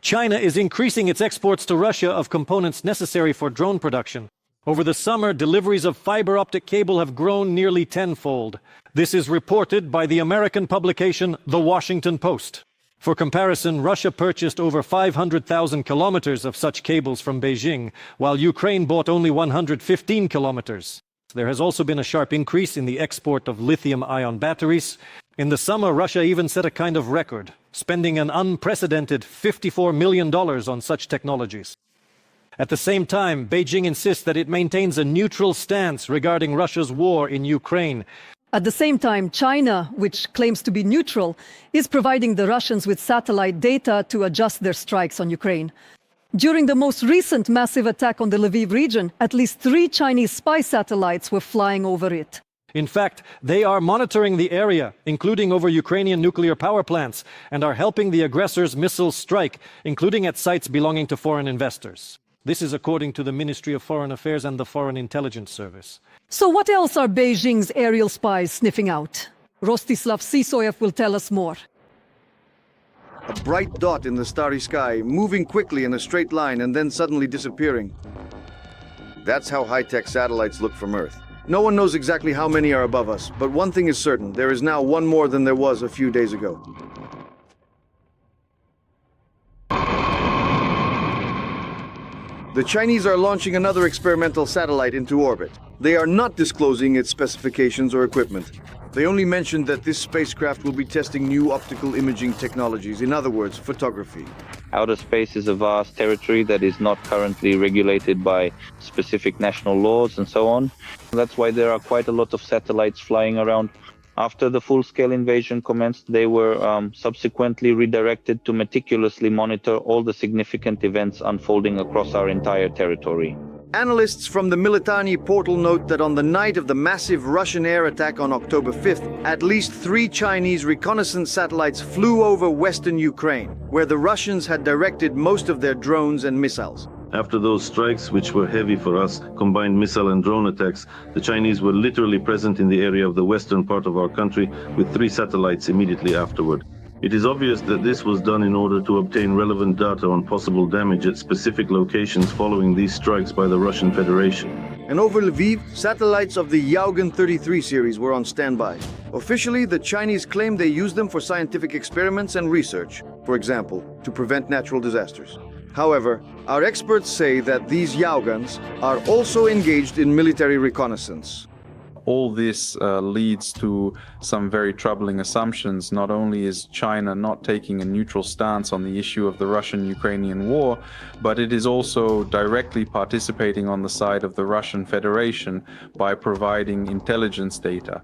China is increasing its exports to Russia of components necessary for drone production. Over the summer, deliveries of fiber optic cable have grown nearly tenfold. This is reported by the American publication The Washington Post. For comparison, Russia purchased over 500,000 kilometers of such cables from Beijing, while Ukraine bought only 115 kilometers. There has also been a sharp increase in the export of lithium-ion batteries. In the summer, Russia even set a kind of record, spending an unprecedented $54 million on such technologies. At the same time, Beijing insists that it maintains a neutral stance regarding Russia's war in Ukraine. At the same time, China, which claims to be neutral, is providing the Russians with satellite data to adjust their strikes on Ukraine. During the most recent massive attack on the Lviv region, at least 3 Chinese spy satellites were flying over it. In fact, they are monitoring the area, including over Ukrainian nuclear power plants, and are helping the aggressors' missiles strike, including at sites belonging to foreign investors. This is according to the Ministry of Foreign Affairs and the Foreign Intelligence Service. So what else are Beijing's aerial spies sniffing out? Rostislav Sisoyev will tell us more. A bright dot in the starry sky, moving quickly in a straight line and then suddenly disappearing. That's how high-tech satellites look from Earth. No one knows exactly how many are above us, but one thing is certain, there is now one more than there was a few days ago. The Chinese are launching another experimental satellite into orbit. They are not disclosing its specifications or equipment. They only mentioned that this spacecraft will be testing new optical imaging technologies, in other words, photography. Outer space is a vast territory that is not currently regulated by specific national laws and so on. That's why there are quite a lot of satellites flying around. After the full-scale invasion commenced, they were subsequently redirected to meticulously monitor all the significant events unfolding across our entire territory. Analysts from the Militani portal note that on the night of the massive Russian air attack on October 5th, at least 3 Chinese reconnaissance satellites flew over western Ukraine, where the Russians had directed most of their drones and missiles. After those strikes, which were heavy for us, combined missile and drone attacks, the Chinese were literally present in the area of the western part of our country with 3 satellites immediately afterward. It is obvious that this was done in order to obtain relevant data on possible damage at specific locations following these strikes by the Russian Federation. And over Lviv, satellites of the Yedyni 33 series were on standby. Officially, the Chinese claim they use them for scientific experiments and research, for example, to prevent natural disasters. However, our experts say that these Yedynis are also engaged in military reconnaissance. All this leads to some very troubling assumptions. Not only is China not taking a neutral stance on the issue of the Russian-Ukrainian war, but it is also directly participating on the side of the Russian Federation by providing intelligence data.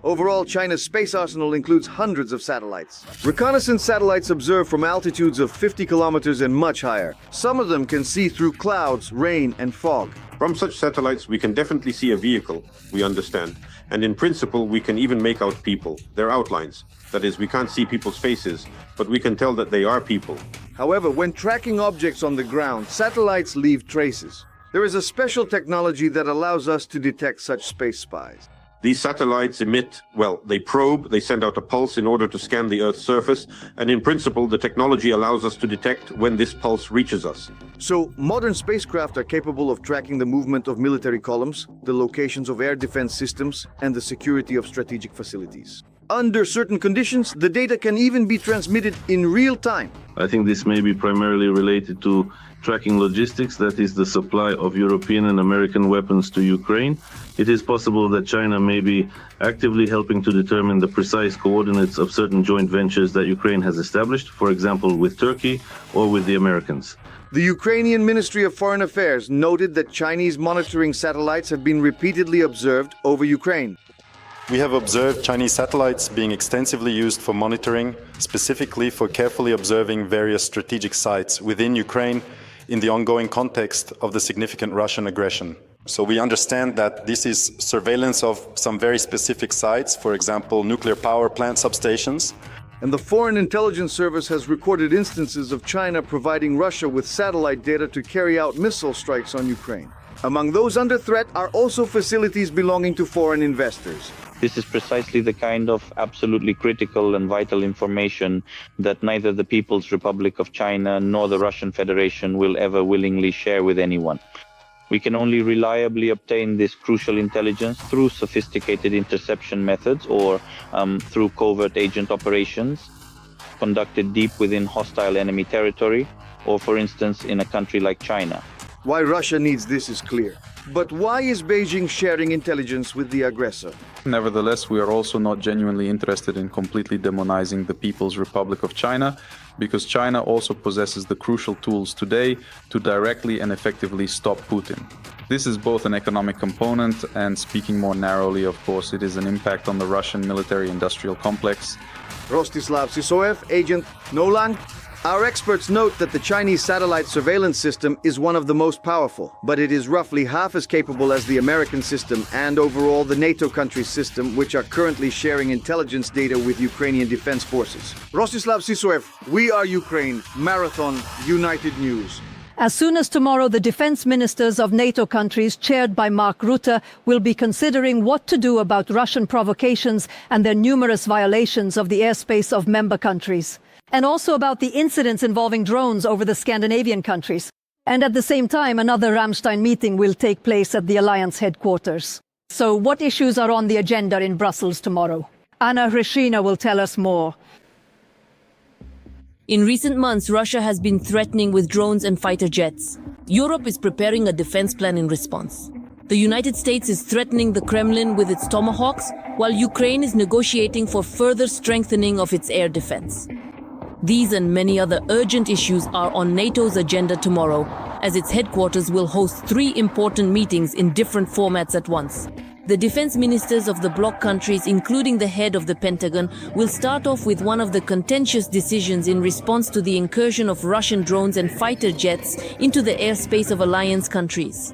Overall, China's space arsenal includes hundreds of satellites. Reconnaissance satellites observe from altitudes of 50 kilometers and much higher. Some of them can see through clouds, rain, and fog. From such satellites, we can definitely see a vehicle, we understand. And in principle, we can even make out people, their outlines. That is, we can't see people's faces, but we can tell that they are people. However, when tracking objects on the ground, satellites leave traces. There is a special technology that allows us to detect such space spies. These satellites emit, well, they probe, they send out a pulse in order to scan the Earth's surface, and in principle, the technology allows us to detect when this pulse reaches us. So, modern spacecraft are capable of tracking the movement of military columns, the locations of air defense systems, and the security of strategic facilities. Under certain conditions, the data can even be transmitted in real time. I think this may be primarily related to tracking logistics, that is the supply of European and American weapons to Ukraine. It is possible that China may be actively helping to determine the precise coordinates of certain joint ventures that Ukraine has established, for example with Turkey or with the Americans. The Ukrainian Ministry of Foreign Affairs noted that Chinese monitoring satellites have been repeatedly observed over Ukraine. We have observed Chinese satellites being extensively used for monitoring, specifically for carefully observing various strategic sites within Ukraine in the ongoing context of the significant Russian aggression. So we understand that this is surveillance of some very specific sites, for example, nuclear power plant substations. And the Foreign Intelligence Service has recorded instances of China providing Russia with satellite data to carry out missile strikes on Ukraine. Among those under threat are also facilities belonging to foreign investors. This is precisely the kind of absolutely critical and vital information that neither the People's Republic of China nor the Russian Federation will ever willingly share with anyone. We can only reliably obtain this crucial intelligence through sophisticated interception methods or through covert agent operations conducted deep within hostile enemy territory, or for instance in a country like China. Why Russia needs this is clear. But why is Beijing sharing intelligence with the aggressor? Nevertheless, we are also not genuinely interested in completely demonizing the People's Republic of China, because China also possesses the crucial tools today to directly and effectively stop Putin. This is both an economic component and, speaking more narrowly, of course, it is an impact on the Russian military-industrial complex. Rostislav Sisoev, Agent Nolang. Our experts note that the Chinese satellite surveillance system is one of the most powerful, but it is roughly half as capable as the American system and overall the NATO countries' system, which are currently sharing intelligence data with Ukrainian defense forces. Rostislav Sisoev, We Are Ukraine, Marathon, United News. As soon as tomorrow, the defense ministers of NATO countries, chaired by Mark Rutte, will be considering what to do about Russian provocations and their numerous violations of the airspace of member countries, and also about the incidents involving drones over the Scandinavian countries. And at the same time, another Ramstein meeting will take place at the alliance headquarters. So what issues are on the agenda in Brussels tomorrow? Anna Hrishina will tell us more. In recent months, Russia has been threatening with drones and fighter jets. Europe is preparing a defense plan in response. The United States is threatening the Kremlin with its Tomahawks, while Ukraine is negotiating for further strengthening of its air defense. These and many other urgent issues are on NATO's agenda tomorrow, as its headquarters will host 3 important meetings in different formats at once. The defense ministers of the bloc countries, including the head of the Pentagon, will start off with one of the contentious decisions in response to the incursion of Russian drones and fighter jets into the airspace of alliance countries.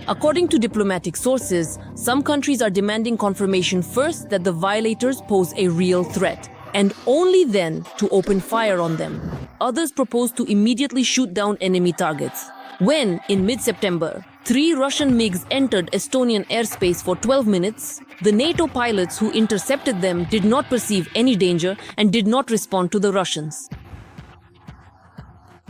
According to diplomatic sources, some countries are demanding confirmation first that the violators pose a real threat, and only then to open fire on them. Others propose to immediately shoot down enemy targets. When, in mid-September, 3 Russian MiGs entered Estonian airspace for 12 minutes, the NATO pilots who intercepted them did not perceive any danger and did not respond to the Russians.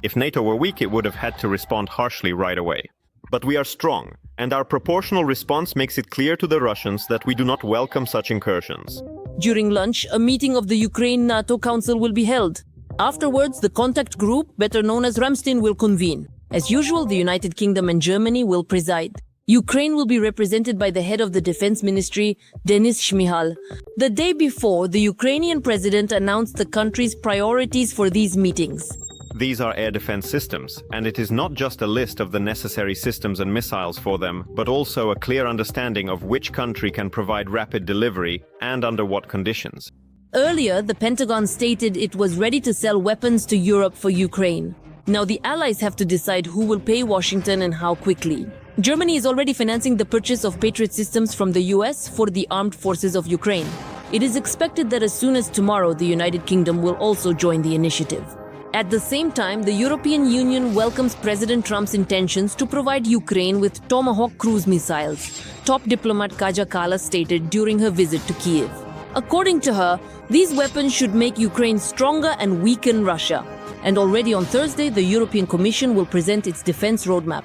If NATO were weak, it would have had to respond harshly right away. But we are strong, and our proportional response makes it clear to the Russians that we do not welcome such incursions. During lunch, a meeting of the Ukraine-NATO Council will be held. Afterwards, the contact group, better known as Ramstein, will convene. As usual, the United Kingdom and Germany will preside. Ukraine will be represented by the head of the Defense Ministry, Denis Shmyhal. The day before, the Ukrainian president announced the country's priorities for these meetings. These are air defense systems, and it is not just a list of the necessary systems and missiles for them, but also a clear understanding of which country can provide rapid delivery and under what conditions. Earlier, the Pentagon stated it was ready to sell weapons to Europe for Ukraine. Now the Allies have to decide who will pay Washington and how quickly. Germany is already financing the purchase of Patriot systems from the US for the armed forces of Ukraine. It is expected that as soon as tomorrow, the United Kingdom will also join the initiative. At the same time, the European Union welcomes President Trump's intentions to provide Ukraine with Tomahawk cruise missiles, top diplomat Kaja Kallas stated during her visit to Kyiv. According to her, these weapons should make Ukraine stronger and weaken Russia. And already on Thursday, the European Commission will present its defense roadmap.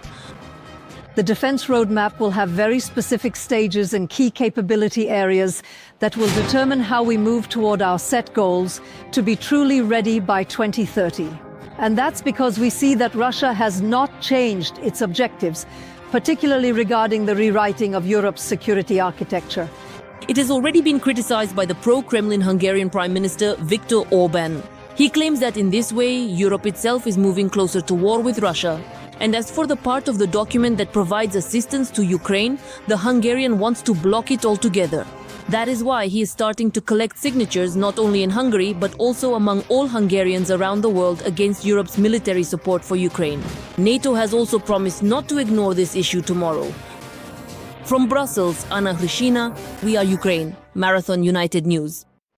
The defense roadmap will have very specific stages and key capability areas that will determine how we move toward our set goals to be truly ready by 2030. And that's because we see that Russia has not changed its objectives, particularly regarding the rewriting of Europe's security architecture. It has already been criticized by the pro-Kremlin Hungarian Prime Minister Viktor Orbán. He claims that in this way, Europe itself is moving closer to war with Russia. And as for the part of the document that provides assistance to Ukraine, the Hungarian wants to block it altogether. That is why he is starting to collect signatures not only in Hungary, but also among all Hungarians around the world against Europe's military support for Ukraine. NATO has also promised not to ignore this issue tomorrow. From Brussels, Anna Hrishina, We Are Ukraine, Marathon United News.